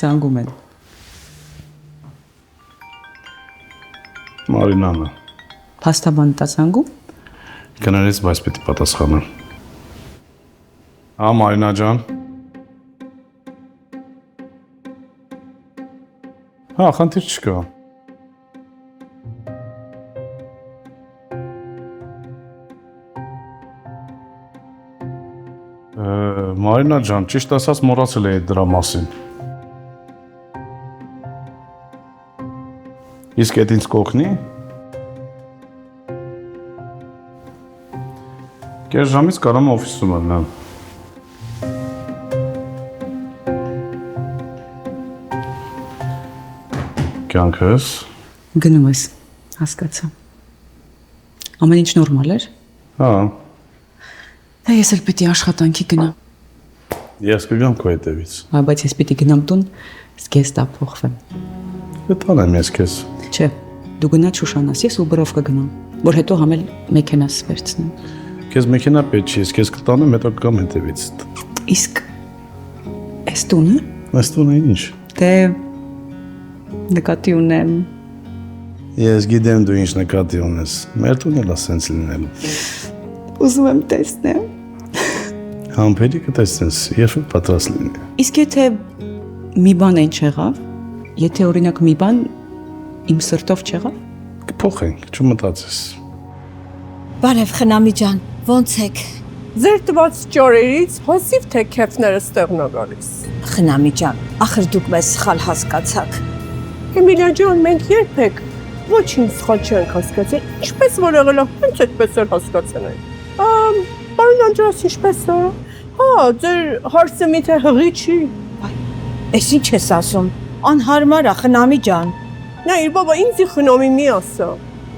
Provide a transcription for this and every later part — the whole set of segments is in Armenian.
Զանգում են։ Մարինանը։ Փաստաբանը տա զանգում։ Կներես, բայց պետք է պատասխանեմ։ Մարինա ջան։ Խնդիր չկա։ Մարինա ջան, ճիշտ ասած մոռացել էի դրա մասին։ Իսկ այդ ինձ կօգնի։ Կես ժամից կարամ օֆիսում եմ։ Կյանքս։ Գնում ես, հասկացա։ Ամեն ինչ նորմալ էր։ Դա ես էլ պիտի աշխատանքի գնամ։ Ես կգամ քո հետևից։ Բայց ես պիտի գնամ տուն, սկեստա փոխվեմ։ Կտանեմ ես քեզ։ Չէ, դու գնա Շուշանաս, ես Ուբերով կգնամ, որ հետո համել մեքենաս վերցնեմ։ Քեզ մեքենա պետք չի, ես քեզ կտանեմ, հետո կգամ հետևից։ Իսկ այս տունը։ Այս տունը ինչ։ Դե նկատի ունեմ։ Ես գիտեմ դու ինչ նկատի ունես։ Մեր տունը լա սենց լինելու։ Ուզում եմ տեսնեմ։ Համբերի կտեսնես, երբ պատրաստ լինի։ Իսկ եթե մի բան այն չեղավ, եթե օրինակ մի բան իմ սրտով չեղավ, կփոխենք, չմտածես։ Բարև խնամի ջան, ո՞նց եք։ Ձեր տված ճորերից հոսիվ թե քեֆները ստեղնա գալիս։ Խնամի ջան, ախր դուք մեզ սխալ հասկացաք։ Էմիլիա ջան, մենք երբեք ոչինչ սխալ չենք հասկացել, ինչպես որ եղել է, հենց այդպես էլ հասկացել ենք։ Պարոն Անդրեաս, ինչպես է։ Ձեր հարցը միթե հղի չի։ Էս ինչ ես ասում։ Անհարմար է, խնամի ջան։ Նայիր, բաբա, ինձի խնամի մի ասա։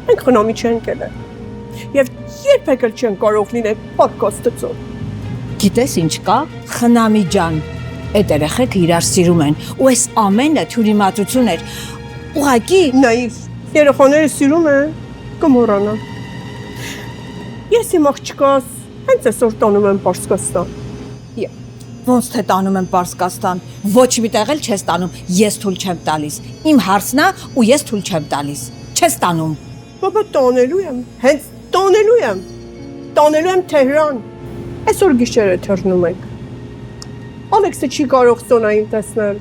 Մենք խնամի չենք ելել։ Եվ երբեք էլ չեն կարող լինել պոդքասթը ծոր։ Գիտես ինչ կա, խնամի ջան։ Այդ երեխեքը իրար սիրում են, ու այս ամենը թյուրիմացություն էր։ Ուղղակի նայիր, երեխաները սիրում են, կմոռանան։ Ես իմ աղջկաս հենց այսօր տանում եմ Պարսկաստան։ Ոնց թե տանում եմ Պարսկաստան, ոչ մի տեղ էլ չես տանում, ես թույլ չեմ տալիս։ Իմ հարցն է ու ես թույլ չեմ տալիս։ Չես տանում։ Բաբա, տանելու եմ, հենց տանելու եմ։ Տանելու եմ Թեհրան։ Այսօր գիշերը թռնում ենք։ Ալեքսը չի կարող Սոնային տեսնել։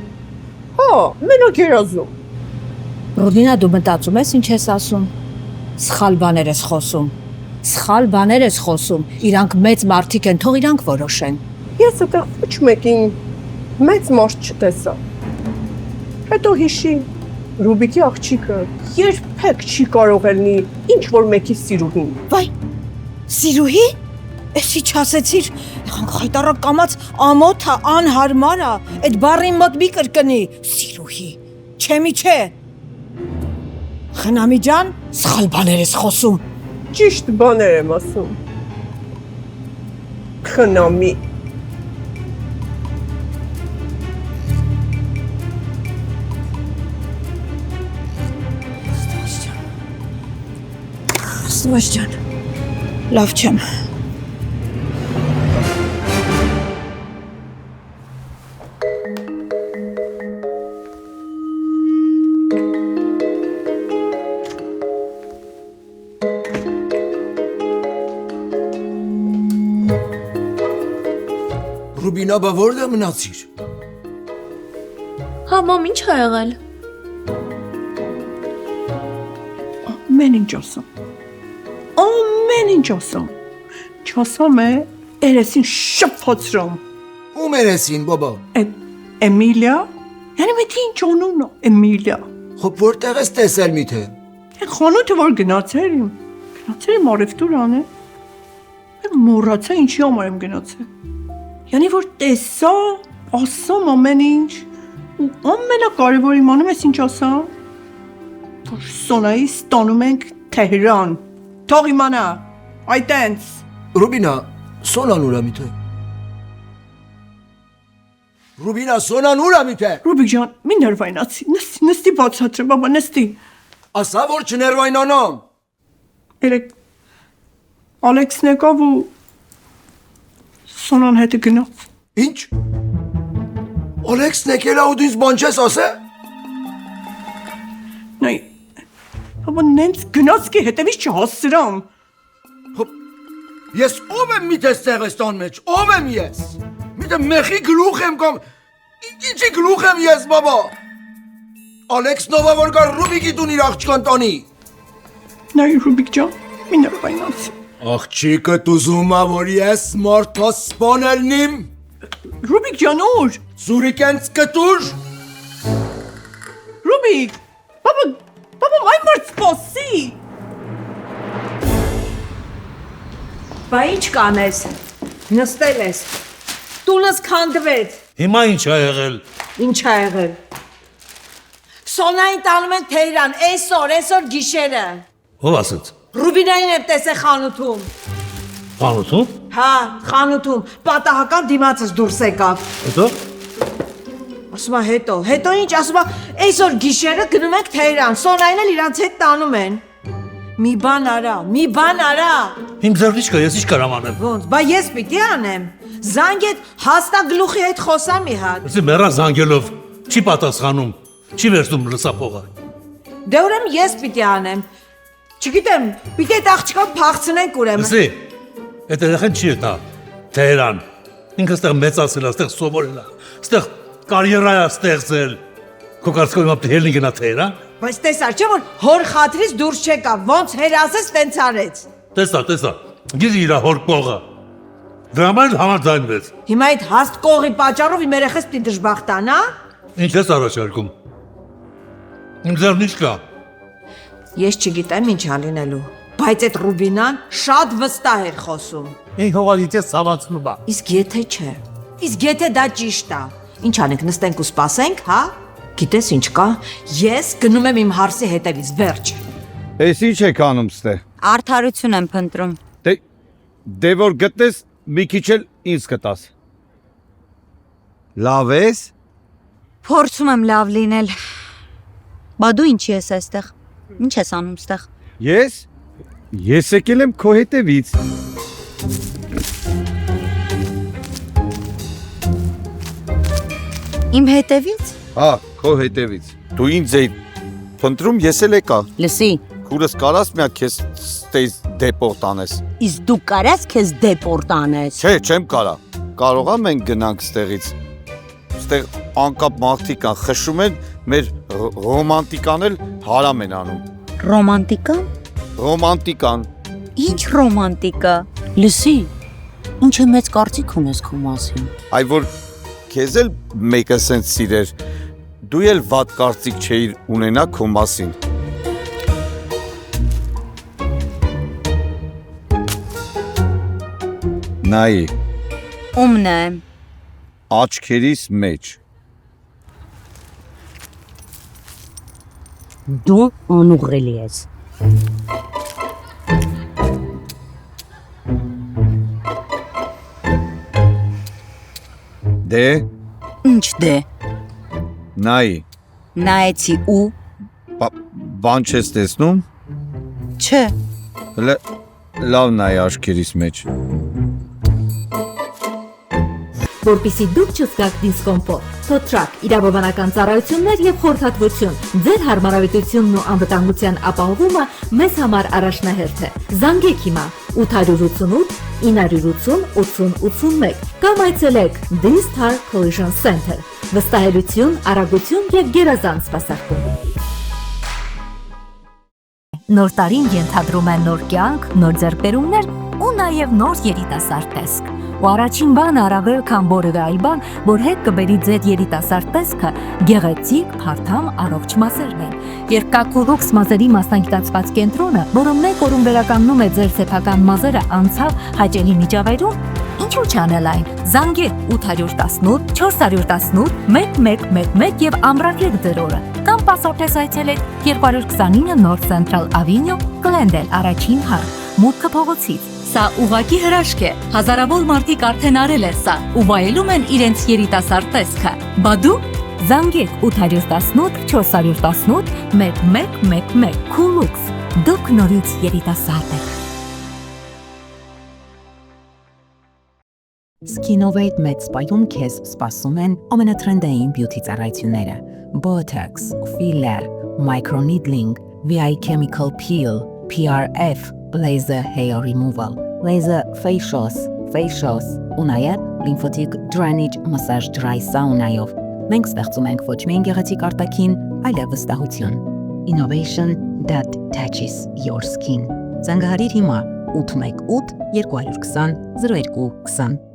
Մենակ երազում։ Ռուբինա, դու մտածում ես ինչ ես ասում։ Սխալ բաներ ես խոսում։ Սխալ բաներ ես խոսում։ Իրանք մեծ մարդիկ են, թող իրանք որոշեն։ Ես այդտեղ ոչ մեկին մեծ մարդ չտեսա։ Հետո հիշի, Ռուբիկի աղջիկը երբեք չի կարող ելնի ինչ որ մեկի սիրուհին։ Վայ, սիրուհի։ Էս ինչ ասեցիր, խայտարակ կամած ամոթ է, անհարմար է, այդ բառին մոտ մի կրկնի, սիրուհի, չէ մի չէ։ Խնամի ջան, սխալ բաներ ես խոսում։ Ճիշտ բաներ եմ ասում։ Խնամի։ Աստված ջան, լավ չեմ։ Ռուբինա, բա որտե մնացիր։ Մամ, ինչ ա եղել։ Ամեն ինչ ասում։ Ամեն ինչ ասում։ Չասում է, երեսին շփոթրում։ Ում երեսին, բաբա։ Էմիլիա։ Յանի մեծ ինչ անունն է, Էմիլիա։ Խոբ որտեղ ես տեսել միթե։ Խանութը որ գնացել իմ արևտուրան է։ Մոռացա ինչի համար եմ գնացել։ Յանի որ տեսա, ասում ամեն ինչ, ու ամենակարևորը իմանում ես ինչ ասամ, որ Սոնայի ստանում ենք Թեհրան, թող իմանա, այտենց։ Ռուբինա, Սոնան ուր է միթե։ Ռուբինա, Սոնան ուր է միթե։ Ռուբիկ ջան, մի ներվայնացի, նստի բացատրը, բաբա, նստի։ Ասա որ չներվայնանամ։ Երեք Ալեքսն եկավ ու Սոնան հետը գնաց։ Ինչ։ Ալեքսն եկել է ու դու ինձ բան չես ասե։ Նայ, ապա նենց գնացքի հետևից չհասցրամ։ Ես ով եմ միթե ստեղես տան մեջ, ով եմ ես։ Միթե մեխի գլուխ եմ կամ ինչի գլուխ եմ ես, բաբա։ Ալեքսն ով է որ գա Ռուբիկի տուն իր աղջկան տանի։ Նայ Ռուբիկ ջան, մի ներվայնացի։ Աղջիկդ ուզում է որ ես մարդոս սպանելնիմ։ Ռուբիկ ջան, ուր։ Զուրիկենց կտուր։ Ռուբիկ, բաբա, այ մարդ սպասի։ Բա ինչ կանես։ Նստել ես։ Տունս քանդվեց։ Հիմա ինչ ա եղել։ Ինչ ա եղել։ Սոնային տանում են Թեհրան, այսօր գիշերը։ Ով ասաց։ Ռուբինային եմ տեսել խանութում։ Խանութում։ Հա, խանութում, պատահական դիմացս դուրս եկավ։ Հետո։ Ասում է հետո ինչ, ասում է այսօր գիշերը գնում ենք Թեհրան, Սոնային էլ իրանց հետ տանում են։ Մի բան արա։ Իմ ձեռնից կա, ես ինչ կարամ անեմ։ Ոնց, բա ես պիտի անեմ։ Զանգետ հաստագլուխի հետ խոսամ մի հատ։ Ասի մեռա զանգելով, չի պատասխանում, չի վերցնում լսափողը։ Դե ուրեմն ես պիտի անեմ։ Չգիտեմ, պիտի այդ աղջկան փախցնենք ուրեմն։ Ասի, այդ երեխան չի է դա, Թեհրան։ Ինքը ստեղ մեծացել է, ստեղ սովորել է, ստեղ կարիերա է ստեղծել։ Քո կարծիքով հիմա պետք է գնա Թեհրան։ Բայց տեսար չէ որ հոր խաթրից դուրս չեկավ, ոնց հերասես տենց արեց։ Տեսա, գիտի իրա հոր կողը։ Դրա համար համաձայնվեց։ Հիմա այդ հաստ կողի պատճառով իմ երեխես պիտի դժբախտ տանա։ Ինչ ես առաջարկում։ Իմ ձեռնից կա։ Ես չգիտեմ ինչ անլինելու, բայց այդ Ռուբինան շատ վստահ էր խոսում։ Ինչ հողալից ցավացնում է։ Իսկ եթե չէ, իսկ եթե դա ճիշտ է, ինչ անենք, նստենք ու սպասենք, հա? Գիտես ինչ կա, ես գնում եմ իմ հարսի հետևից, վերջ։ Էս ինչ եք անում ստե։ Արդարություն եմ փնտրում։ Դե որ գտնես մի քիչ էլ ինձ կտաս։ Լավ ես։ Փորձում եմ լավ լինել։ Բա դու ինչի ես այստեղ։ Ինչ ես անում ստեղ։ Ես եկել եմ քո հետևից։ Իմ հետևից։ Հա, քո հետևից։ Դու ինձ էի փնտրում, ես էլ եկա։ Լսի, Քուրս կարաս միա քեզ ստեյս դեպորտ անես։ իսկ դու կարաս քեզ դեպորտ անես։ Չէ, չեմ կարա։ Կարող եմ մենք գնանք ստեղից։ Ստեղ անկապ մարդիկ կան, խշում են, մեր ռոմանտիկան էլ հարամ են անում։ Ռոմանտիկա։ Ռոմանտիկան։ Ինչ ռոմանտիկա։ Լսի, ինչ մեծ կարծիք ունես քո մասին։ Այ որ քեզ էլ մեկը սենց սիրեր, դու էլ վատ կարծիք չէիր ունենա քո մասին։ Նայի, Ումն է։ աչքերիս մեջ։ Դու անուղղելի ես։ Դե, Ինչ դե։ նայի, Նայեցի ու բան չես տեսնում, չէ։ լավ նայի աչքերիս մեջ։ Որպեսզի դուք չզգաք դիսկոմֆորտ, թոթրակ, իրավաբանական ծառայություններ եւ խորհրդատվություն, ձեր հարմարավետությունն ու անվտանգության ապահովումը մեզ համար առաջնահերթ է։ Զանգեք հիմա 888 980 8081 կամ այցելեք D-Star Collision Center։ Վստահելություն, արագություն եւ գերազանց սպասարկում։ Նոր տարին ենթադրում է նոր կյանք, նոր ձեռքբերումներ ու նաև նոր երիտասարդ տեսք։ Ու առաջին բանը առավել քան որևէ այլ բան, որ հետ կբերի ձեր երիտասարդ տեսքը, գեղեցիկ, փարթամ, առողջ մազերն են։ Երբ կա Կուրուքս մազերի մասնագիտացված կենտրոնը, որը մեկ օրում վերականգնում է ձեր սեփական մազերը անցավ հաճելի միջավայրում, ինչու՞ չանել այն։ Զանգեք 818 418 1111 եւ ամրագրեք ձեր օրը։ Կամ պասապտես այցելեք 229 North Central Avenue, Glendale, առաջին հարկ, մուտքը փողոցից։ Սա ուղակի հրաշք է։ Հազարավոր մարդիկ արդեն արել են սա ու վայելում են իրենց երիտասարդ տեսքը։ Բա դու զանգեք 818 418 1111 Կուրուքս։ Դուք նորից երիտասարդ եք։ Skinnovate մեծ սպայում քեզ սպասում են ամենատրենդային բյութի ծառայությունները. Botox, filler, microneedling, VI chemical peel, PRF, laser hair removal, laser facials, ու նաև lymphatic drainage massage dry sauna-ով։ Մենք ստեղծում ենք ոչ միայն գեղեցիկ արտաքին, այլև վստահություն։ Innovation that touches your skin։ Զանգահարիր հիմա 818 220 0220։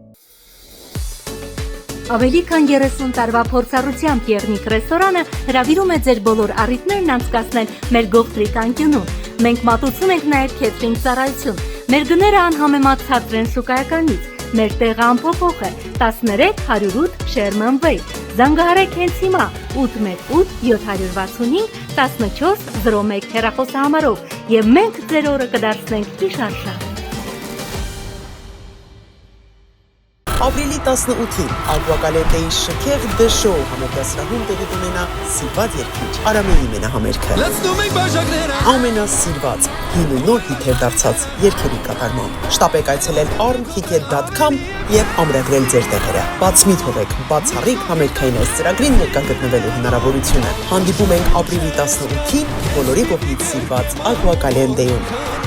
Ավելի քան 30 տարվա փորձառությամբ Եղնիկ ռեստորանը հրավիրում է ձեր բոլոր առիթներն անցկացնել մեր գողտրիկ անկյունում։ Մենք մատուցում ենք նաև քեթրինգ ծառայություն։ Մեր գները անհամեմատցած են շուկայականից։ Մեր տեղը անփոփոխ է 13 108 Sherman Way։ Զանգահարեք հենց հիմա 818 765 1401 հեռախոսահամարով եւ մենք ձեր օրը կդարձնենք գիշարշա։ Ապրիլի 18-ին Ակվակալենտեի շքեղ դշո համերգասրահում տեղի կունենա սիրված երգիչ Արամեի մենահամերգը։ Ամենասիրված հին ու նոր հիթեր դարձած երգերի կատարմամբ։ Շտապեք այցելել armticket.com եւ ամրագրել ձեր տեղերը։ Բաց մի թողեք, բացառիկ համերգային այս ծրագրին ներկա գտնվելու հնարավորությունը։ Հանդիպում ենք ապրիլի 18-ին բոլորի կողմից սիրված Ակվակալենտեում։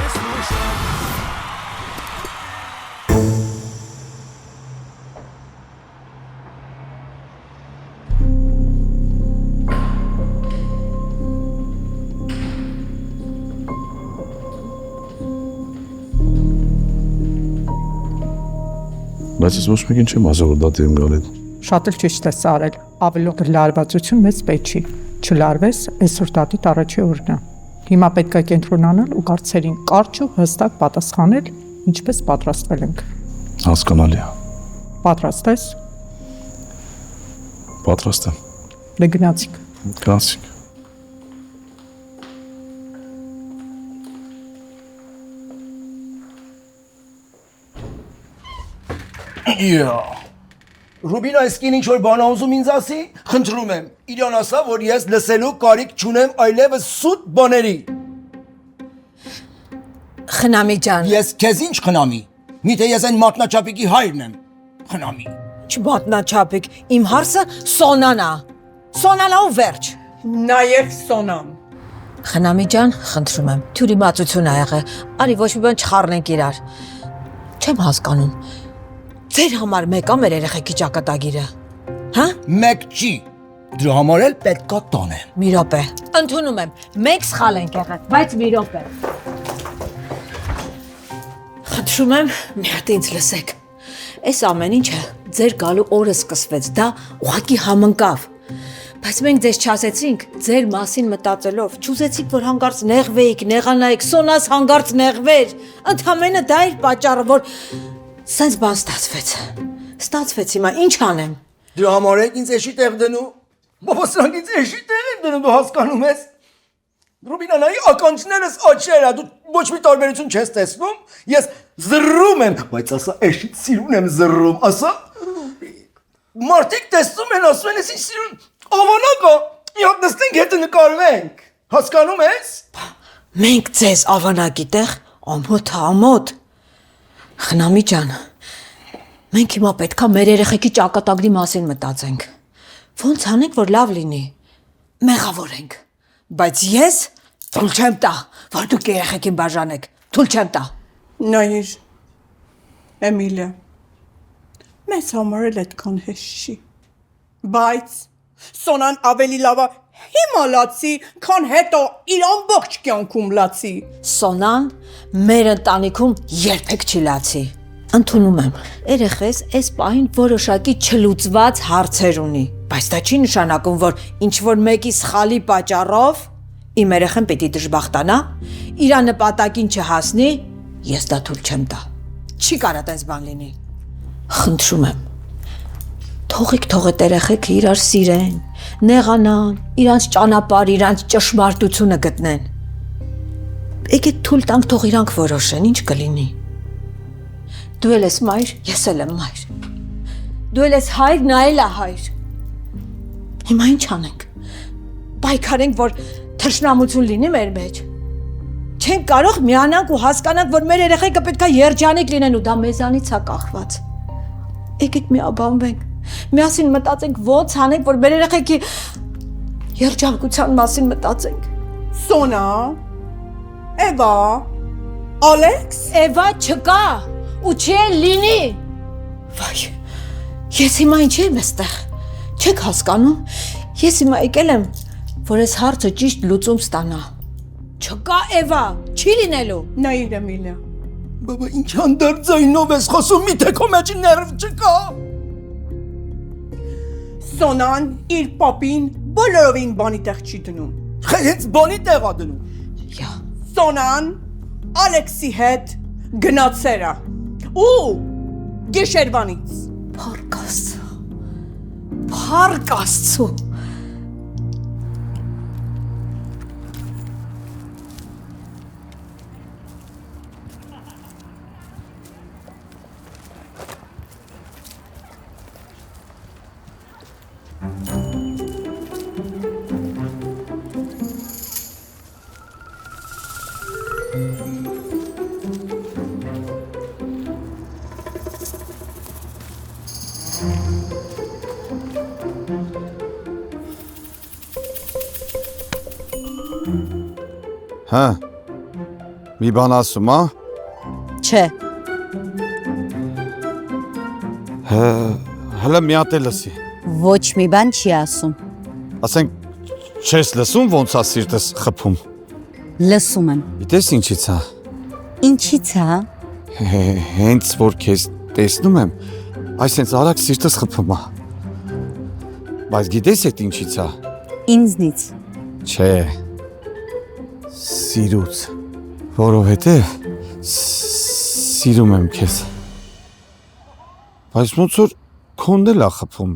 Բայց ես ոչ մեկին չեմ ասել, որ դատի եմ գալի։ Շատ էլ ճիշտ ես արել։ Ավելորդ լարվածություն մեծ պետք չի։ Չլարվես, այսօր դատիդ առաջի օրն է։ Հիմա պետք է կենտրոնանալ ու հարցերին կարճ ու հստակ պատասխանել, ինչպես պատրաստվել ենք։ Հասկանալի է։ Պատրաստ ես։ Պատրաստ եմ։ Դե գնացինք։ Գնացինք։ Ռուբին այս կին ինչ որ բան ուզում ինձ ասի, խնդրում եմ, իրան ասա, որ ես լսելու կարիք չունեմ այլևս սուտ բաների։ Խնամի ջան։ Ես քեզ ինչ խնամի։ Միթե ես այն մատնաչափիկի հայրն եմ։ Խնամի։ Չմատնաչափիկ, իմ հարսը Սոնան է։ Սոնան ու վերջ։ Նաև Սոնան։ Խնամի ջան, խնդրում եմ, թյուրի մածություն ա եղել, արի ոչ մի բան չխառնենք իրար։ Չեմ հասկանում։ Ձեր համար մեկա մեր երեխեքի ճակատագիրը։ Հա? Մեկ չի։ Դրա համար էլ պետքա տանեմ։ Մի րոպե։ Ընդունում եմ, մեկ սխալ ենք եղել, բայց մի րոպե։ Խնդրում եմ, մի հատ ինձ լսեք։ Այս ամեն ինչը ձեր գալու օրը սկսվեց, դա ուղղակի համընկավ։ Բայց մենք ձեզ չասեցինք, ձեր մասին մտածելով, չուզեցիք, որ հանկարծ նեղվեիք, նեղանայիք, Սոնաս հանկարծ նեղվեր։ Ընդամենը դա էր պատճառը, որ սենց բան ստացվեց հիմա, ինչ անեմ։ Դրա համար եք ինձ էշի տեղ դնու։ Բաբա սրանք ինձ էշի տեղ են դնում, դու հասկանում ես։ Ռուբինանայի ականջներս աչեր է, դու ոչ մի տարբերություն չես տեսնում։ Ես զռում եմ, բայց ասա էշի սիրուն եմ զռում, ասա։ Մարդիկ տեսնում են, ասում են, ես ինչ սիրուն ավանակա, իհատ նստենք հետը նկարվենք։ Հասկանում ես։ Մենք ձեզ ավանակի տեղ ամոթ։ Խնամի ջան, մենք հիմա պետքա մեր երեխեքի ճակատագրի մասին մտածենք։ Ոնց անենք, որ լավ լինի։ Մեղավորենք։ Բայց ես թույլ չեմ տա, որ դուք երեխեքին բաժանեք։ Թույլ չեմ տա։ Նայիր, Էմիլիա, մեզ համար էլ այդքան հեշտ չի։ Բայց Սոնան ավելի լավ է հիմա լացի, քան հետո իր ամբողջ կյանքում լացի։ Սոնան մեր ընտանիքում երբեք չի լացի։ Ընդունում եմ, երեխես այս պահին որոշակի չլուծված հարցեր ունի, բայց դա չի նշանակում, որ ինչ-որ մեկի սխալի պատճառով իմ երեխան պիտի դժբախտանա, իր նպատակին չհասնի, ես դա թույլ չեմ տա։ Չի կարա տես բան լինի։ Խնդրում եմ, թողեք երեխեքը իրար սիրեն, նեղանան, իրանց ճանապարհ, իրանց ճշմարտությունը գտնեն։ Եկեք թույլ տանք, թող իրանք որոշեն, ինչ կլինի։ Դու ես մայր, ես էլ եմ մայր։ Դու ես հայր, նա էլ է հայր։ Հիմա ինչ անենք։ Պայքարենք, որ թշնամություն լինի մեր մեջ։ Չենք կարող միանանք ու հասկանանք, որ մեր երեխեքը պետք է երջանիկ լինեն ու դա մեզանից է կախված։ եկեք միաբանվենք։ Միասին մտածենք ոնց անենք, որ մեր երեխեքի երջանկության մասին մտածենք։ Սոնա, Էվա, Ալեքս, Էվա չկա ու չի էլ լինի։ Վայ, ես հիմա ինչ եմ այստեղ։ Չեք հասկանում։ Ես հիմա եկել եմ, որ այս հարցը ճիշտ լուծում ստանա։ Չկա Էվա, չի լինելու։ նայիր Էմիլիա։ Բաբա, ինչ հանդարտ ձայնով ես խոսում, միթե քո մեջ ներվ չկա։ Սոնան իր պապին բոլորովին բանի տեղ չի դնում։ Հենց բանի տեղ ա դնում։ Սոնան Ալեքսի հետ գնացել է։ Ու գիշերվանից։ Փառք Աստծո։ Փառք Աստծո։ Հա։ Մի բան ասում, հա։ Չէ։ Հələ մի հատ էլ լսի։ Ոչ մի բան չի ասում։ Ասենք չես լսում ոնց է սիրտս խփում։ Լսում եմ։ Գիտես ինչից է։ Ինչից է։ Հենց որ քեզ տեսնում եմ, այսպես արագ սիրտս խփում է։ Բայց գիտես այդ ինչից է։ Ինձնից։ Չէ։ Սիրուց, որովհետև սիրում եմ քեզ։ Բայց ոնց որ քոնդ էլ է խփում,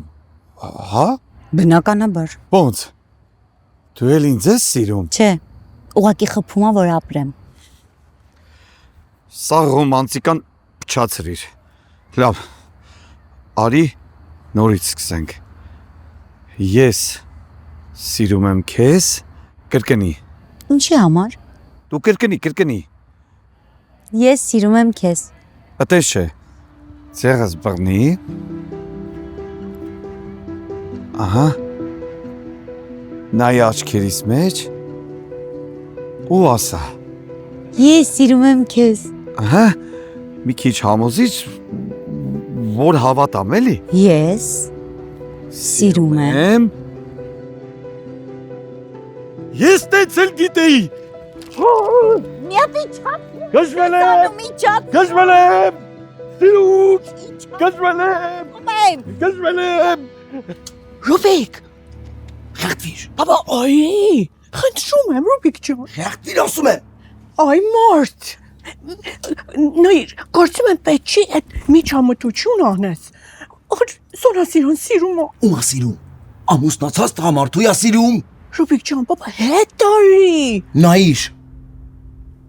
հա? Բնականաբար։ Ոնց։ Դու էլ ինձ ես սիրում։ Չէ, ուղղակի խփում եմ, որ ապրեմ։ Սա ռոմանտիկան փչացրիր։ Լավ, արի նորից սկսենք։ Ես սիրում եմ քեզ, կրկնի։ Ինչի համար։ Դու կրկնի։ Ես սիրում եմ քեզ։ Այդպես չէ։ Ձեղս բռնի։ Ահա։ Նայ աչքերիս մեջ ու ասա։ Ես սիրում եմ քեզ։ Ահա։ Մի քիչ համոզիչ, որ հավատամ էլի։ Ես սիրում եմ։ Ես տեցել գիտեի։ Միապիչապ։ Գժվել եմ։ Սիրուց։ Գժվել եմ։ Ռուբիկ։ Խեղդվիր։ Բաբա, այ, խնդրում եմ, Ռուբիկ ջան։ Խեղդվիր ասում եմ։ Այ մարդ։ Նայիր, կարծում եմ պետք չի այդ միջամտություն անես։ Ախր Սոնասիրուն սիրում է։ Ում է սիրում։ Ամուսնացած տղամարդու է սիրում։ Ռուբիկ ջան, բաբա, հետ տարի։ Նայիր։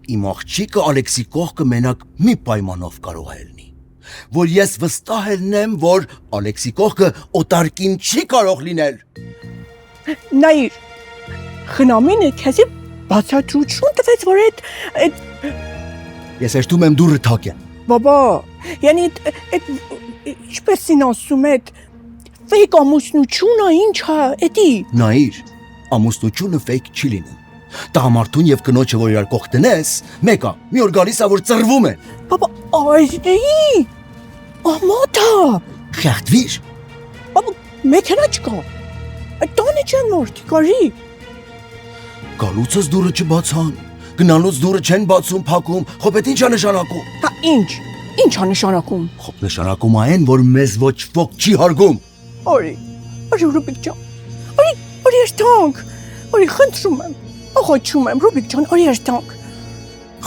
Իմ աղջիկը Ալեքսի կողքը մենակ մի պայմանով կարող է լինի, որ ես վստահ եմ, որ Ալեքսի կողքը օտարկին չի կարող լինել։ Նայիր, խնամինը քեզի բացատրություն տվեց, որ այդ Ես հեշտում եմ դուրը թակեմ։ Բաբա, yani այդ ինչպես են ասում այդ fake ամուսնությունը ինչ է, էդի։ Նայիր, ամուսնությունը fake չի լինում։ Տղամարդուն եւ կնոջը որ իրար կողք տնես, մեկը մի օր գալիս է որ ծռվում է։ Բաբա, այդի։ Ամոթա։ Խեղդվիր։ Բաբա, մեքենա չկա։ Այդ տանը չեն մորթի, կարի։ Գալուցս դուրը չբացան, գնալուց դուրը չեն բացում, փակում, խոպետ ինչ է նշանակում։ Հա ինչ է նշանակում։ Խոպ նշանակում այն, որ մեզ ոչ ոք չի հարգում։ Արի, Ռուբիկ ջան։ Արի երթանք։ Արի խնդրում եմ։ Աղաչում եմ, Ռուբիկ ջան, արի երթանք։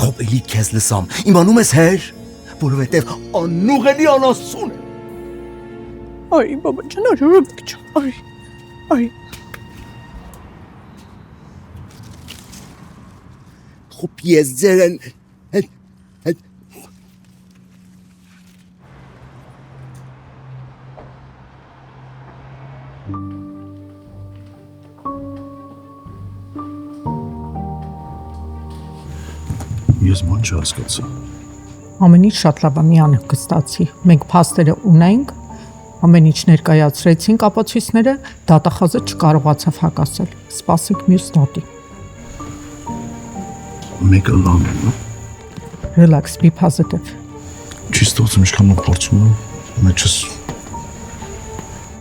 Խոպ էլի քեզ լսամ, իմանում ես հեր, որովհետև անուղելի անասուն է։ Արի, բաբա ջան, արի, Ռուբիկ ջան, արի։ Խոպ ես ձերեն, Ես ման չհասկացա։ Ամեն ինչ շատ լավ է, մի անհանգստացի։ Մենք փաստերը ունենք, Ամեն ինչ ներկայացրեցինք ապացույցները, դատախազը չկարողացավ հակասել։ Սպասենք մյուս դատին։ Մեկը լավ է։ Relax, be positive։ Չի ստացվում ինչքան ու փորձում եմ, մեջս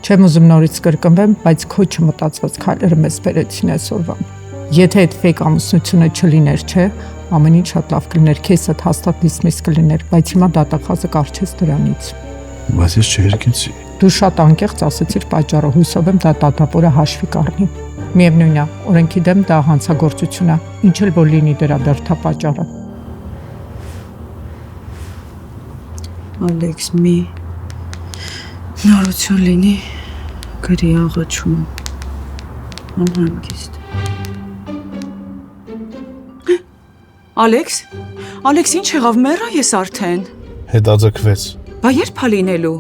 Չեմ ուզում նորից կրկնվեմ, բայց քո չմտածված քայլերը մեզ բերեցին այսօրվան։ Եթե այդ ֆեյք ամուսնությունը չլիներ, չէ, ամեն ինչ շատ լավ կլիներ, քեզդ հաստատ դիսմիս կլիներ, բայց հիմա դատախազը կարճեց դրանից։ Բայց ես չհերկեցի։ Դու շատ անկեղծ ասեցիր պատճառը, հույսով եմ դա դատավորը հաշվի կառնի։ Միևնույն է, օրենքի դեմ դա հանցագործություն է, ինչ էլ որ լինի դրա դրդապատճառը։ Ալեքս, մի նորություն լինի, գրի աղաչում եմ, անհանգիստ։ Ալեքս, ինչ եղավ, մեռա ես արդեն։ Հետաձգվեց։ Բա երբ ա լինելու։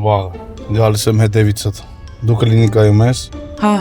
Վաղը, գալիս եմ հետևիցդ։ Դու կլինիկայում ես։ Հա։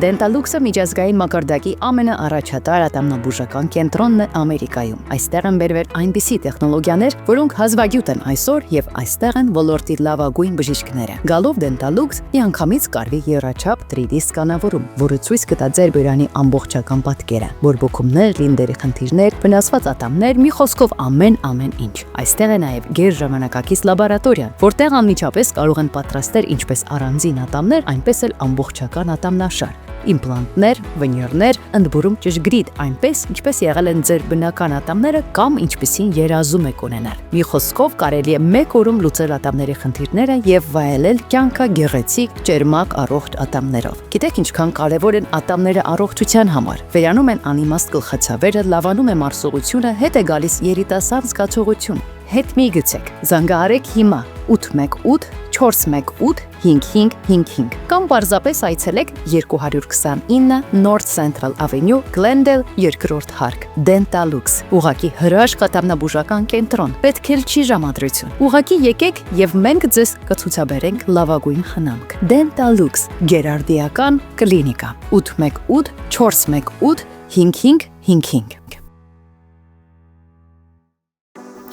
Դենտալուքսը միջազգային մակարդակի ամենաառաջատար ատամնաբուժական կենտրոնն է Ամերիկայում։ Այստեղ են բերվել այնպիսի տեխնոլոգիաներ, որոնք հազվագյուտ են այսօր եւ այստեղ են ոլորտի լավագույն բժիշկները։ Գալով Դենտալուքս միանգամից կարվի եռաչափ 3D սկանավորում, որը ցույց կտա ձեր բերանի ամբողջական պատկերը, բորբոքումներ, լինդերի խնդիրներ, վնասված ատամներ, մի խոսքով ամեն ինչ։ Այստեղ է նաեւ գերժամանակակից լաբորատորիան, որտեղ անմիջապես կարող են պատրաստել ինչպես առանձին ատամներ, այնպես էլ ամբողջական ատամնաշար։ Իմպլանտներ, վինիրներ, ընդբուրում ճշգրիտ, այնպես ինչպես եղել են ձեր բնական ատամները կամ ինչպիսին երազում եք ունենալ։ Մի խոսքով կարելի է մեկ օրում լուծել ատամների խնդիրները եւ վայելել կյանքը գեղեցիկ, ճերմակ, առողջ ատամներով։ Գիտեք ինչքան կարեւոր են ատամները առողջության համար։ Վերանում են անիմաստ գլխացավերը, լավանում է մարսողությունը, հետ է գալիս երիտասարդ զգացողություն։ Հետ մի գցեք, զանգահարեք հիմա 818 418 5555 կամ պարզապես այցելեք 229 North Central Avenue, Glendale, 2-րդ հարկ, Dentallux, ուղղակի հրաշք ատամնաբուժական կենտրոն, պետք էլ չի ժամադրություն, ուղղակի եկեք եւ մենք ձեզ կցուցաբերենք լավագույն խնամք, Dentallux, գերարդիական կլինիկա, 818 418 5555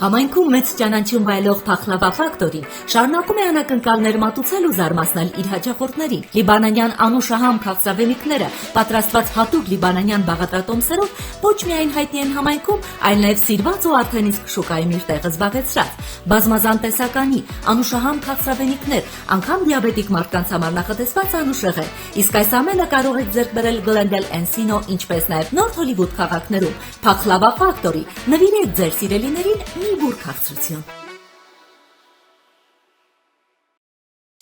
Համայնքում մեծ ճանաչում վայելող Փախլավա ֆակտորին շարունակում է անակնկալներ մատուցել ու զարմացնել իր հաճախորդներին։ Լիբանանյան անուշահամ քաղցրավենիքները պատրաստված հատուկ լիբանանյան բաղադրատոմսերով ոչ միայն հայտնի են համայնքում, այլ նաև սիրված ու արդեն իսկ շուկայում իր տեղը զբաղեցրած։ Բազմազան տեսականի անուշահամ քաղցրավենիքներ, անգամ դիաբետիկ մարդկանց համար նախատեսված անուշեղեն։ Իսկ այս ամենը կարող եք ձեռք բերել Glendale, Encino, ինչպես նաև North Hollywood քաղաքներում։ Փախլավա ֆակտորի, նվիրեք ձեր սիրելիներին Բուր քաղցրություն։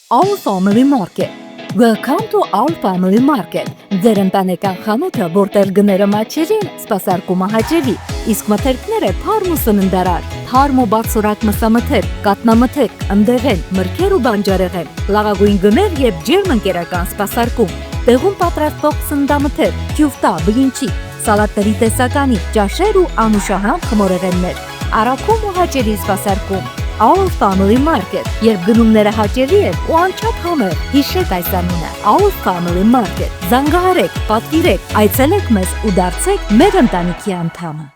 Our Family Market. Welcome to Our Family Market. Ձեր ընտանեկան խանութը, որտեղ գները մաչերին, սպասարկումը հաճելի, իսկ մթերքները թարմ ու սննդարար, թարմ ու բարձրակ մսամթերք, կատնամթերք, ընդեղեն, մրգեր ու բանջարեղեն, լավագույն գներ եւ ջերմ ընկերական սպասարկում, տեղում պատրաստվող սննդամթերք, քյուֆտա, բլինչի, սալատների տեսականի, ճաշեր ու անուշահամ խմորեղեններ, առաքում ու հաճելի սպասարկում, Our Family Market, երբ գնումները հաճելի են ու անչափ համեղ, հիշեք այս անունը, Our Family Market, զանգահարեք, պատվիրեք, այցելեք մեզ ու դարձեք մեր ընտանիքի անդամը։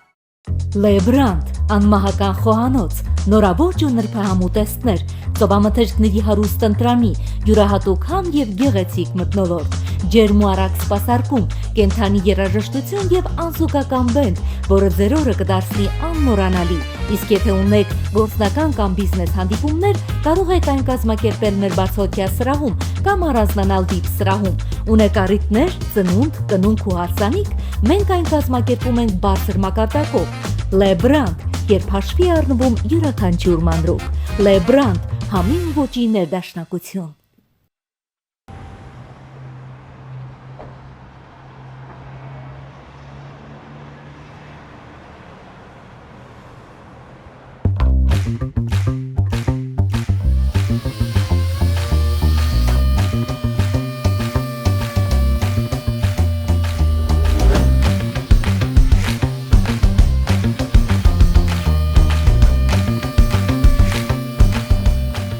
Լեբրանդ, անմահական խոհանոց, նորաբորջ ու նրբահամ ուտեստներ, ծովամթերքների հարուստ ընտրամի, յուրահատուկ համ եւ գեղեցիկ մթնոլորտ, ջերմ ու արագ սպասարկում, կենթանի երաժշտություն եւ անզուգական բենդ, որը ձեր օրը կդարձնի անմոռանալի։ Իսկ եթե ունեք գործնական կամ բիզնես հանդիպումներ, կարող եք այն կազմակերպել մեր բարձրօթյա սրահում կամ առանձնանալ VIP սրահում։ Ունեք առիթներ, ծնունդ, կնունք ու հարսանիք, մենք այն կազմակերպում ենք բարձր մակարդակով։ Լեբրանդ, երբ հաշվի առնվում յուրաքանչյուր մանրուք։ Լեբրանդ, համին ոճի ներդաշնակություն։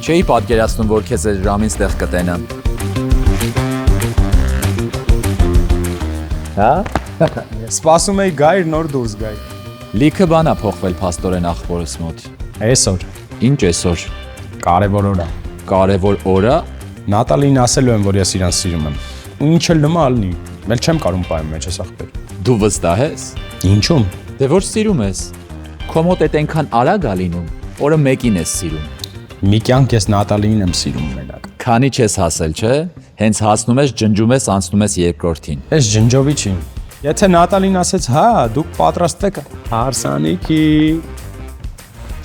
Չէի պատկերացնում, որ քեզ այս ժամին ստեղ կտենամ։ Հա? Սպասում էի գայր նոր դուրս գայ։ Լիքը բան է փոխվել փաստորեն ախորս մոտ։ Այսօր։ Ինչ այսօր։ Կարևոր օր է։ Կարևոր օր է։ Նատալին ասելու եմ, որ ես իրան սիրում եմ։ Ու ինչ էլ նմա ալնի։ Մել չեմ կարում պայեմ մեջս ախպեր։ Դու վստահ ես։ Ինչու՞մ։ Դե որ սիրում ես։ Քո մոտ էդ այնքան արագ ա լինում, օրը մեկին ես սիրում։ Մի կյանք ես Նատալին եմ սիրում մենակ։ Քանի չես հասել, չէ՞։ Հենց հասնում ես, ջնջում ես, անցնում ես երկրորդին։ Էս ջնջովի չի։ Եթե Նատալին ասեց, հա, դուք պատրաստվեք հարսանիքի։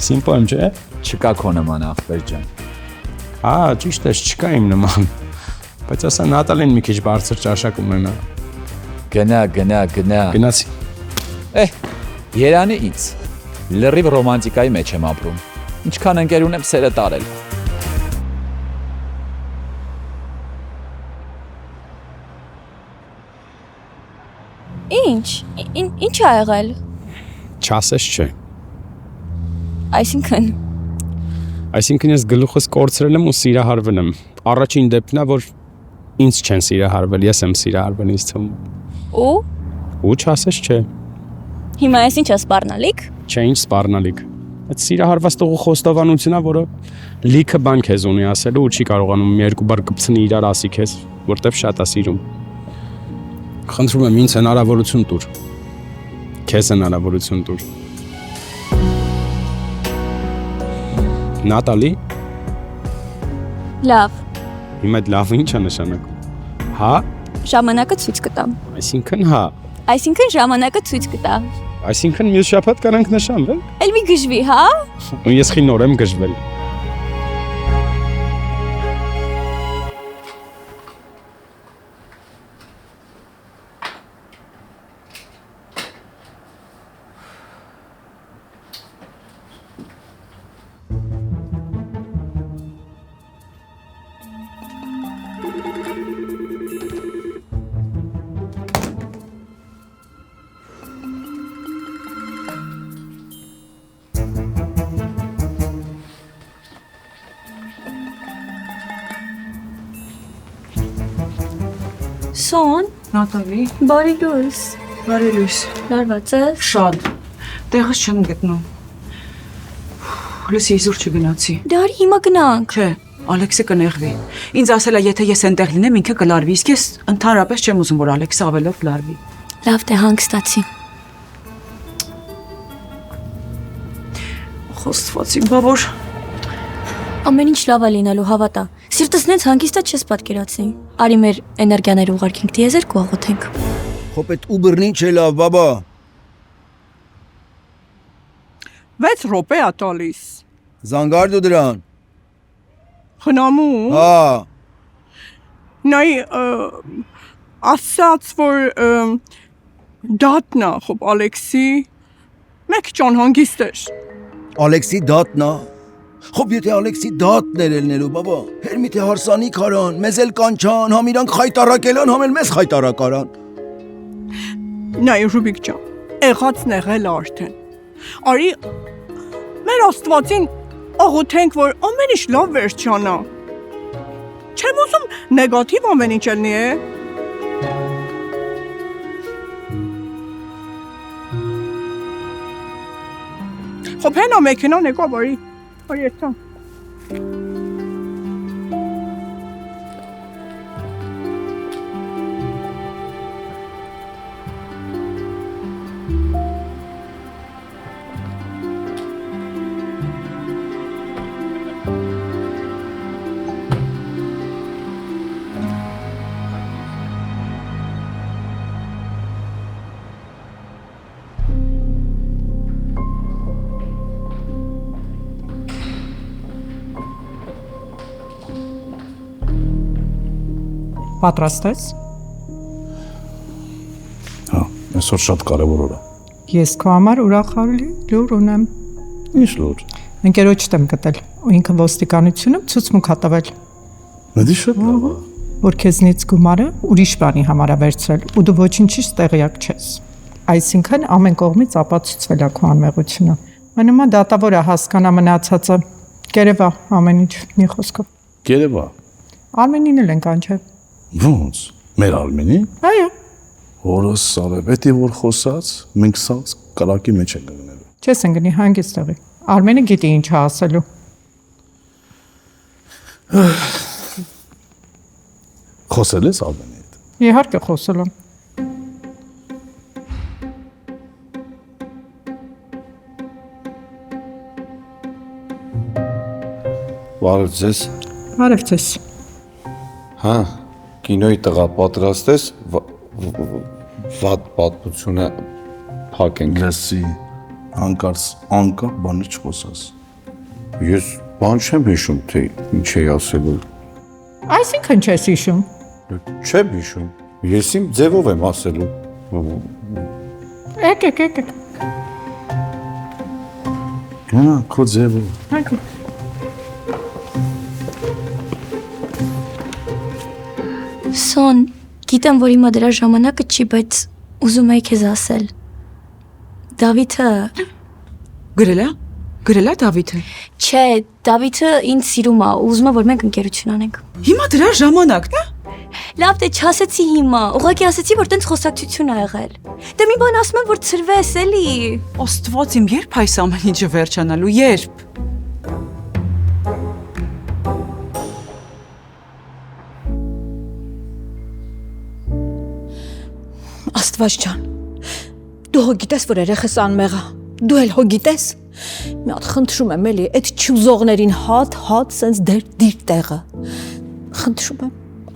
Սիմպլ չէ։ Չկա քո նման ախպեր ջան։ Հա, ճիշտ է, չկա իմ նման։ Բայց ասա Նատալին մի քիչ բարձր ճաշակ ունենա։ Գնա։ Գնացի։ Երանի ինձ։ Լրիվ ռոմանտիկայի մեջ եմ ապրում։ Ինչքան ընկեր ունեմ սերը տարել։ Ինչ ա եղել։ Չասես չէ։ Այսինքն ես գլուխս կորցրել եմ ու սիրահարվել եմ։ Առաջին դեպքն է, որ ինձ չեն սիրահարվել, ես եմ սիրահարվել ինձ թվում։ Ու չասես չէ։ Հիմա ես ինչ է սպառնալիք։ Չէ, ինչ սպառնալիք։ Այդ սիրահարված տղու խոստովանությունն է, որը լիքը բան քեզ ունի ասելու ու չի կարողանում մի երկու բառ կպցնի իրար ասի քեզ, որտեվ շատ է սիրում։ Խնդրում եմ ինձ հնարավորություն տուր։ Քեզ հնարավորություն տուր։ Նատալի։ Լավ։ Հիմա այդ լավը ինչ է նշանակում։ Հա։ Ժամանակը ցույց կտամ։ Այսինքն հա։ Այսինքն ժամանակը ցույց կտա։ Այսինքն մյուս շաբաթ կանանք նշանվել։ Էլ մի գժվի, հա։ Ու ես խինոր եմ գժվել։ Սոն։ Նատալի։ Բարի լույս։ Բարի լույս։ Լարված ես։ Շատ։ Տեղս չեմ գտնում։ Լույսի իզուր չգնացի։ Դարի հիմա գնանք։ Չէ, Ալեքսը կնեղվի։ Ինձ ասել է, եթե ես այնտեղ լինեմ, ինքը կլարվի, իսկ ես ընդհանրապես չեմ ուզում, որ Ալեքսը ավելով լարվի։ Լավ դե հանգստացի։ Խոստվածի, բա որ ամեն ինչ լավ է լինելու, հավատա։ Սիրտս նենց հանգիստա չես պատկերացնի։ Արի մեր էներգիաները ուղարկենք դիեզերք ու աղոթենք։ Խոպետ Uber-ն ինչ է լավ, բաբա։ 6 րոպե է տալիս։ Զանգար դու դրան։ Խնամու։ Հա։ Նայ ասաց որ դատնա, խոպ Ալեքսի։ Մեկ ճան հանգիստ էր։ Ալեքսի դատնա։ Խոպ եթե Ալեքսի դատն էր ելնելու, բաբա, հեր միթե հարսանիք արան, մեզ էլ կանչան, համ իրանք խայտարակելան, համ էլ մեզ խայտարակարան։ Նայ Ռուբիկ ջան, եղածն եղել արդեն։ Արի մեր Աստվածին աղոթենք, որ ամեն ինչ լավ վերջանա։ Չեմ ուզում նեգատիվ ամեն ինչ ելնի է։ Խոպ հենա մեքենան եկա, բարի էտա։ Պատրաստ ես։ Հա, այսօր շատ կարևոր օր է։ Ես քո համար ուրախալի լուր ունեմ։ Ինչ լուր։ Ընկերոջդ եմ գտել, ու ինքը ոստիկանությունում ցուցմունք ա տվել։ Դա շատ լավ է։ Որ քեզնից գումարը ուրիշ բանի համար ա վերցրել, ու դու ոչինչից տեղյակ չես։ Այսինքն ամեն կողմից ապացուցվել է քո անմեղությունը։ Մնում է դատավոր է հասկանա մնացածը։ Գերեվա ամեն ինչ մի խոսքով։ Գերեվա։ Արմենին էլ են կանչել։ Ոնց։ Մեր Արմենի։ Այո։ Հորս Սարեվետի որ խոսած, մենք սած կրակի մեջ ենք գնելու։ Չես ընկնի հանգիստ տեղի։ Արմենը գիտի ինչ ասելու։ Խոսել ես Արմենի հետ։ Իհարկե խոսել եմ։ Բարև ձեզ։ Բարև ձեզ։ Հա, կինոյի տղա պատրաստ ես, վատ պատմությունը փակենք։ Լսի, հանկարծ անկապ բանը չխոսաս։ Ես բան չեմ հիշում, թե ինչ էի ասելու։ Այսինքն չես հիշում։ Չեմ հիշում։ Ես իմ ձևով եմ ասելու։ Եկեք։ Գնա, քո ձևով։ Հանկի։ Սոն, գիտեմ, որ հիմա դրա ժամանակը չի, բայց ուզում եի քեզ ասել։ Դավիթը Գրել է Դավիթը։ Չէ, Դավիթը ինձ սիրում է, ուզում է, որ մենք ընկերություն անենք։ Հիմա դրա ժամանակն է։ Լավ, դե չասեցի հիմա, ուղղակի ասեցի, որ տենց խոսակցություն ա եղել։ Դե մի բան ասում եմ, որ ծրվես, էլի։ Աստված իմ, երբ այս ամեն ինչը վերջանալու, երբ։ Աստված ջան, դու հո գիտես, որ երեխես անմեղ է։ Դու էլ հո գիտես։ Մի հատ խնդրում եմ, էլի, այդ չուզողներին հատ սենց դիր տեղը։ Խնդրում եմ,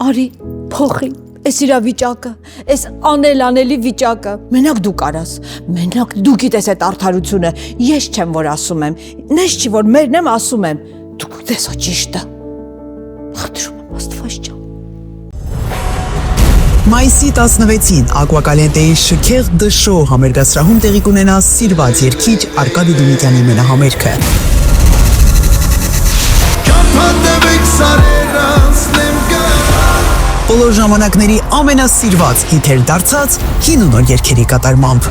արի, փոխի, այս իրավիճակը, այս անելի վիճակը։ Մենակ դու կարաս, մենակ դու գիտես այդ արդարությունը։ Ես չեմ, որ ասում եմ, նես չի, որ մերն եմ ասում եմ։ Դու գիտես հա ճիշտը։ Խնդրում եմ, Աստված ջան։ Մայիսի 16-ին Ակվակալենտեի շքեղ դշո համերգասրահում տեղի կունենա սիրված երգիչ Արկադի Դումիկյանի մենահամերգը։ Բոլոր ժամանակների ամենասիրված հիթեր դարձած հին ու նոր երգերի կատարմամբ։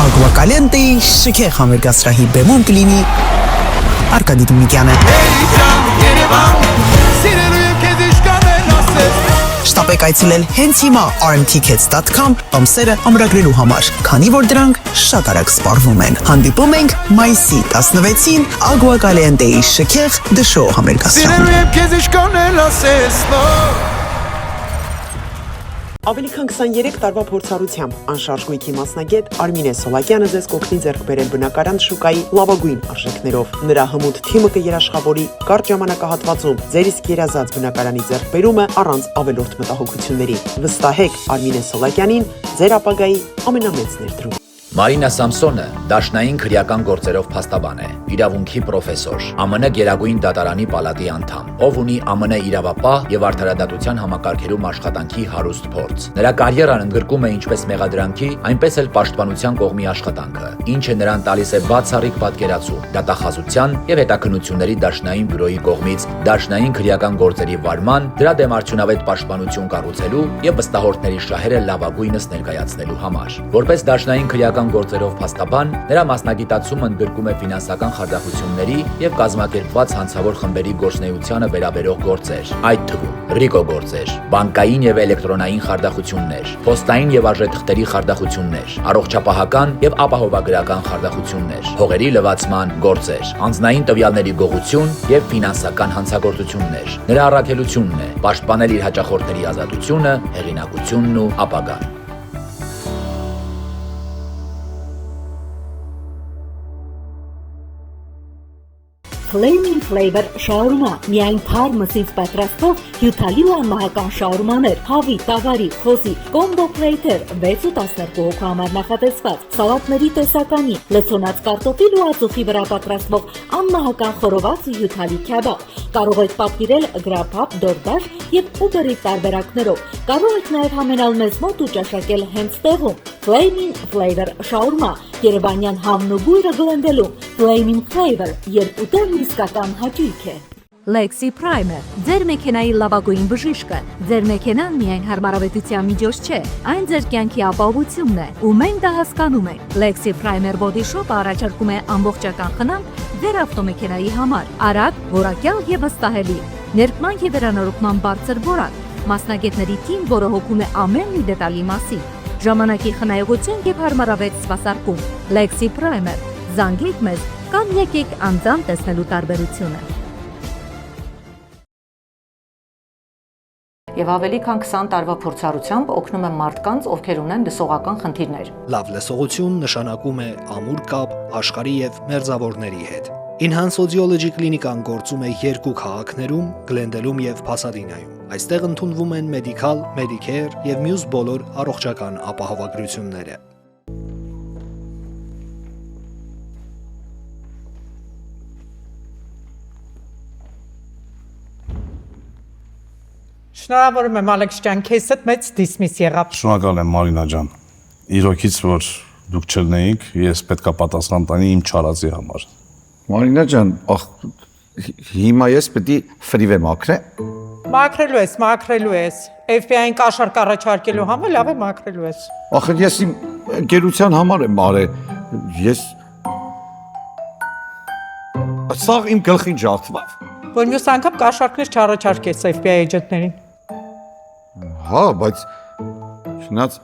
Ակվակալենտեի շքեղ համերգասրահի բեմում կլինի Արկադի Դումիկյանը։ Շտապեք այցելել հենց հիմա rmtickets.com տոմսերը ամրագրելու համար, քանի որ դրանք շատ արագ սպառվում են։ Հանդիպում ենք մայիսի 16-ին Ակվակալենտեի շքեղ դշո համերգասրահում։ Ավելի քան 23 տարվա փորձառությամբ անշարժ գույքի մասնագետ Արմինե Սոլակյանը ձեզ կօգնի ձեռք բերել բնակարան շուկայի լավագույն արժեքներով։ Նրա հմուտ թիմը կերաշխավորի կարճ ժամանակահատվածում ձեր իսկ երազած բնակարանի ձեռքբերումը առանց ավելորդ մտահոգությունների։ Վստահեք Արմինե Սոլակյանին, ձեր ապագայի ամենամեծ ներդրում։ Մարինա Սամսոնը դաշնային քրեական գործերով փաստաբան է, իրավունքի պրոֆեսոր, ԱՄՆ Գերագույն դատարանի պալատի անդամ, ով ունի ԱՄՆ իրավապահ եւ արդարադատության համակարգերում աշխատանքի հարուստ փորձ։ Նրա կարիերան ընդգրկում է ինչպես մեղադրանքի, այնպես էլ պաշտպանության կողմի աշխատանքը, ինչը նրան տալիս է բացառիկ պատկերացում դատախազության եւ հետաքննությունների դաշնային բյուրոյի կողմից դաշնային քրեական գործերի վարման, դրա դեմ արդյունավետ պաշտպանություն կառուցելու եւ վստահորդների շահերը լավագույնս ներկայացնելու համար։ Որպես դաշնային քրեական գործերով փաստաբան, նրա մասնագիտացումը ընդգրկում է ֆինանսական խարդախությունների եւ կազմակերպված հանցավոր խմբերի գործունեությանը վերաբերող գործեր, այդ թվում ռիկո գործեր, բանկային եւ էլեկտրոնային խարդախություններ, փոստային եւ արժեթղթերի խարդախություններ, առողջապահական եւ ապահովագրական խարդախություններ, հողերի լվացման գործեր, անձնային տվյալների գողություն եւ ֆինանսական հանցագործություններ։ Նրա առաքելությունն է պաշտպանել իր հաճախորդների ազատությունը, հեղինակությունն ու ապագան։ Flaming Flavor շաուրմա, միայն թար մսից պատրաստող հյութալի ու անմահական շաուրմաներ, հավի, տավարի, խոզի, կոմբո պլեյթեր, 6 ու 12 հոգու համար նախատեսված, սալատների տեսականի, լցոնած կարտոֆիլ ու ածուխի վրա պատրաստվող անմահական խորոված ու հյութալի քեբաբ։ Կարող եք պատվիրել Grubhub, DoorDash եւ Uber-ի տարբերակներով։ Կարող եք նաեւ համենալ մեզ մոտ ու ճաշակել հենց տեղում։ Flaming Flavor շաուրմա, Երևանյան համն ու բույրը գլնդելու։ Flaming Flavor, երբ ուտելն իսկական հաճույք է։ Lexi Primer, ձեր մեքենայի լավագույն բժիշկը։ Ձեր մեքենան միայն հարմարավետության միջոց չէ, այն ձեր կյանքի ապահովությունն է, ու մենք դա հասկանում ենք։ Lexi Primer Body Shop-ը առաջարկում է ամբողջական խնամք ձեր ավտոմեքենայի համար, արագ, որակյալ եւ վստահելի։ Ներկման եւ վերանորոգման բարձր որակ, մասնագետների թիմ, որը հոգում է ամեն մի դետալի մասին։ Ժամանակի խնայողություն եւ հարմարավետ սպասարկում։ Lexi Primer, զանգեք մեզ կամ եկեք անձամբ տեսնելու տարբերությունը։ Եվ ավելի քան 20 տարվա փորձառությամբ օգնում եմ մարդկանց, ովքեր ունեն լսողական խնդիրներ։ Լավ լսողություն նշանակում է ամուր կապ աշխարհի եւ մերձավորների հետ։ Enhance Audiology կլինիկան գործում է 2 քաղաքներում՝ Գլենդելում եւ Փասադինայում։ Այստեղ ընդունվում են Medical, Medicare եւ մյուս բոլոր առողջական ապահովագրությունները։ Շնորհավորում եմ Ալեքս ջան, քեզդ մեծ դիսմիս եղավ։ Շնորհակալ եմ Մարինա ջան։ Իրոքից որ դուք չլնեիք, ես պետքա պատասխան տանի իմ չարածի համար։ Մարինա ջան, ախ հիմա ես պետք է ֆրիվե մաքրեմ։ Մաքրելու ես։ FBI-ին կաշառք առաջարկելու համար լավ է մաքրելու ես։ Ախր ես իմ գերության համար եմ արել։ Ես սաղ իմ գլխին ջարդվավ։ Որ մյուս անգամ կաշառքներ չառաջարկես FBI էջենտներին։ Հա, բայց շնաց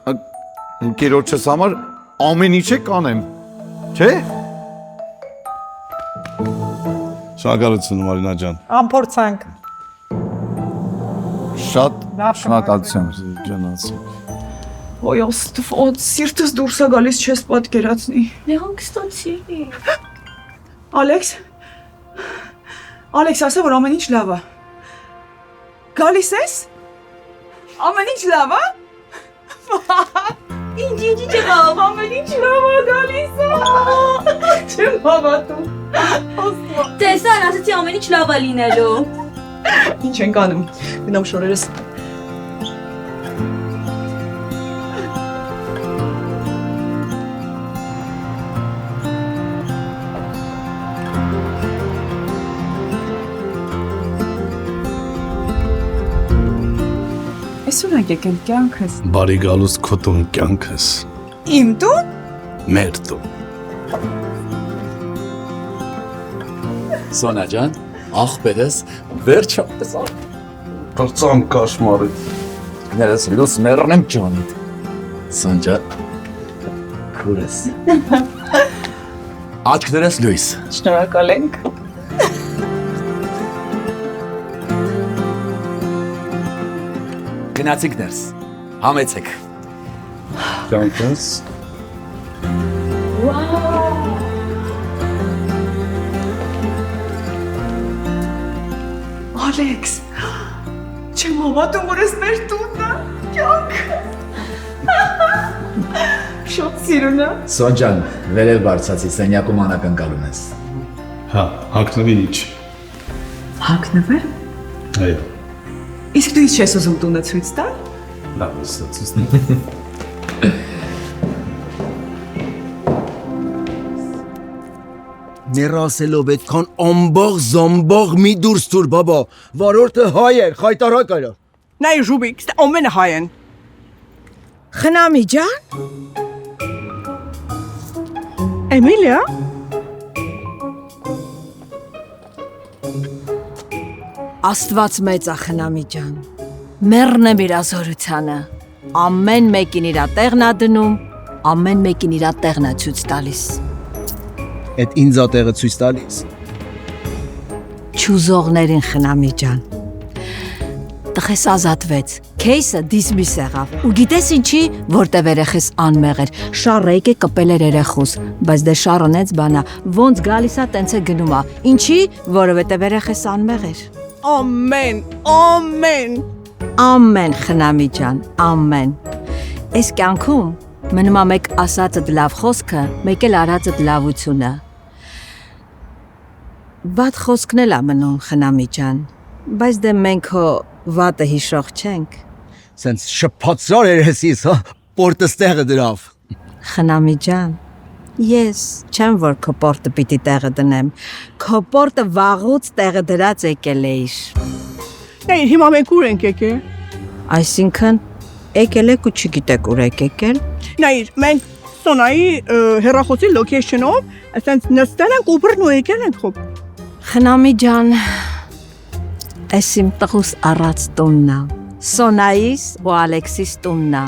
ընկերոջս համար ամեն ինչ կանեմ, չէ՞։ Շնորհակալություն Մարինա ջան։ Ամփորձանք։ Շատ շնորհակալություն ջանացի։ Ոյ Աստված, սիրտս դուրս է գալիս, չես պատկերացնի։ Նեղանքստացի։ Ալեքս, ասա որ ամեն ինչ լավ է։ Գալիս ես։ Ամեն ինչ լավ է։ Ինչ չկավ, ամեն ինչ լավ է գալիս է։ Չեմ հավատում։ Տեսան, ասացի ամեն ինչ լավ է լինելու։ Ինչ ենք անում։ Գնամ շորերս։ Այսօր եկել կյանքս։ Բարի գալուց քո տուն կյանքս։ Իմ տուն։ Մեր տուն։ Սոնա ջան, աղբերս վերջապես Բրծան կաշմարի։ ներս լուս մեռնեմ ջանիդ։ Սոնջա քուրես։ Աչքներս լույս։ Շնորհակալ ենք։ Գնացիք ներս, համեցեք։ Կյանքս։ Ալեքս, չեմ հավատում, որ ես մեր տունն է, կյանքը։ Շատ սիրուն է։ Սոնջան, վերև բարձացի, սենյակում անակնկալում ես։ Հա, հագնվի ինչ։ Հագնվել։ Այո։ Իսկ դու ինչ ես ուզում տունը ցույց տալ։ Լավ, ես ցույց տամ։ Ներասելով այդքան ամբող զամբող մի դուրս տուր բաբա, վարորդը հայ էր, խայտարակ էր։ Նայ Ռուբիկ, ամենը հայ են։ Խնամի ջան։ Էմիլիա։ Աստված մեծ է խնամի ջան։ Մեռնեմ իր ազորությանը։ Ամեն մեկին իր տեղն է դնում, ամեն մեկին իր տեղն է ցույց տալիս։ Այդ ինձ ատեղը ցույց տալիս։ Չուզողներին խնամի ջան։ Տղես ազատվեց, քեյսը դիսմիս եղավ, ու գիտես ինչի, որտև երեխես անմեղ էր, շառը եկե կպել էր երեխուս, բայց դե շառը նենց բանա, ոնց գալիս է տենց է գնում է, ինչի, որովհետև երեխես անմեղ էր։ Ամեն խնամի ջան, ամեն։ Այս կյանքում մնում է մեկ ասածդ լավ խոսքը, մեկ էլ արածդ լավությունը։ Վատ խոսքն էլ է մնում խնամի ջան, բայց դե մենք հո վատը հիշող չենք։ Սենց շփացրար էր հեսիս, հա, պորտը ստեղը դրավ։ Խնամի ջան, Ես չեմ որ քո պորտը պիտի տեղը դնեմ։ Քո պորտը վաղուց տեղը դրած եկել էիր։ Նայր, հիմա մենք ուր ենք եկել։ Այսինքն եկել եք ու չգիտեք ուր եք եկել։ Նայր, մենք Սոնայի հեռախոսի location-ով ասենց նստել ենք ու բռնու եկել ենք խոբ։ Խնամի ջան, այս իմ տղուս առած տուննա։ Սոնայիս ու Ալեքսիս տուննա։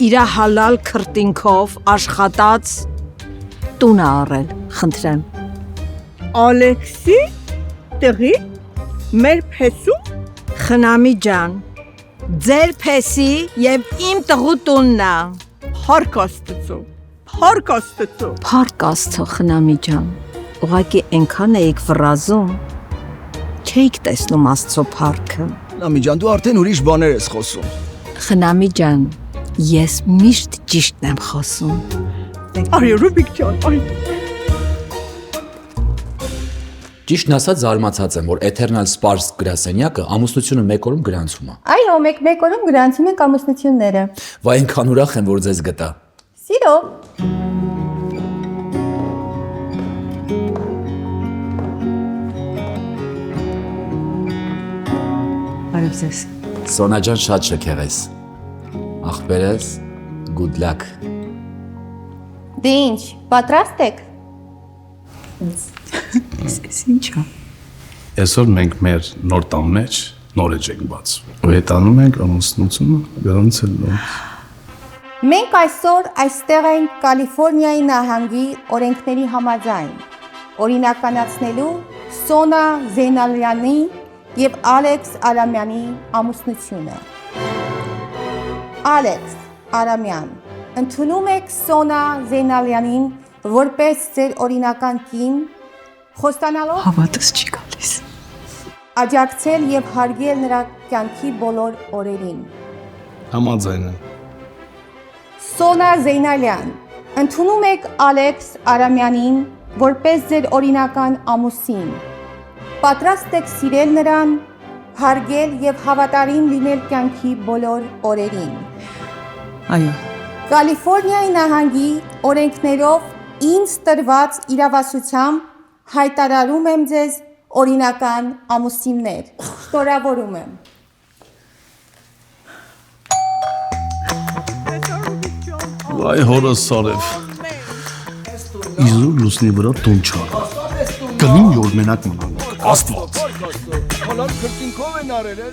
Իրա հալալ քրտինքով աշխատած տուն առել, խնդրեմ։ Ալեքսի տեղի մեր փեսու Խնամի ջան, ձեր փեսի եւ իմ տղու տուննա։ Փառք Աստծո։ Փառք Աստծո։ Փառք Աստծո, խնամի ջան։ Ուղղակի այնքան էիք վրազում, չէիք տեսնում Աստծո փառքը։ Խնամի ջան, դու արդեն ուրիշ բաներ ես խոսում։ Խնամի ջան, ես միշտ ճիշտն եմ խոսում։ Արի Ռուբիկ ջան, արի։ Ճիշտն ասած զարմացած եմ, որ Eternal Spars գրասենյակը ամուսնությունը մեկ օրում գրանցում է։ Այո, մեկ օրում գրանցում ենք ամուսնությունները։ Վայ, այնքան ուրախ եմ, որ ձեզ գտա։ Սիրով։ Բարև ձեզ։ Սոնա ջան, շատ շքեղ ես։ Ախպերս, good luck։ Դե ինչ, պատրաստ եք։ Էս ինչա։ Այսօր մենք մեր նոր տան մեջ նոր էջ ենք բացում։ Ու հետանում ենք ամուսնությունը գրանցել նոր։ Մենք այսօր այստեղ ենք Կալիֆոռնիայի նահանգի օրենքների համաձայն օրինականացնելու Սոնա Զեյնալյանի եւ Ալեքս Արամյանի ամուսնությունը։ Ալեքս Արամյան, ընդունում եք Սոնա Զեյնալյանին որպես ձեր օրինական կին, խոստանալով Հավատս չի գալիս։ աջակցել եւ հարգել նրա կյանքի բոլոր օրերին։ Համաձայն եմ։ Սոնա Զեյնալյան, ընդունում եք Ալեքս Արամյանին որպես ձեր օրինական ամուսին։ Պատրաստ եք սիրել նրան, հարգել եւ հավատարիմ լինել կյանքի բոլոր օրերին։ Այո։ Կալիֆոռնիայի նահանգի օրենքներով ինձ տրված իրավասությամբ հայտարարում եմ ձեզ օրինական ամուսիններ։ Շնորհավորում եմ։ Վայ հորս Սարև։ Իզուր լուսնի վրա տուն չարա։ Կլին յոր մենակ մնանք, Աստված։ Հալալ քրտինքով են արել է։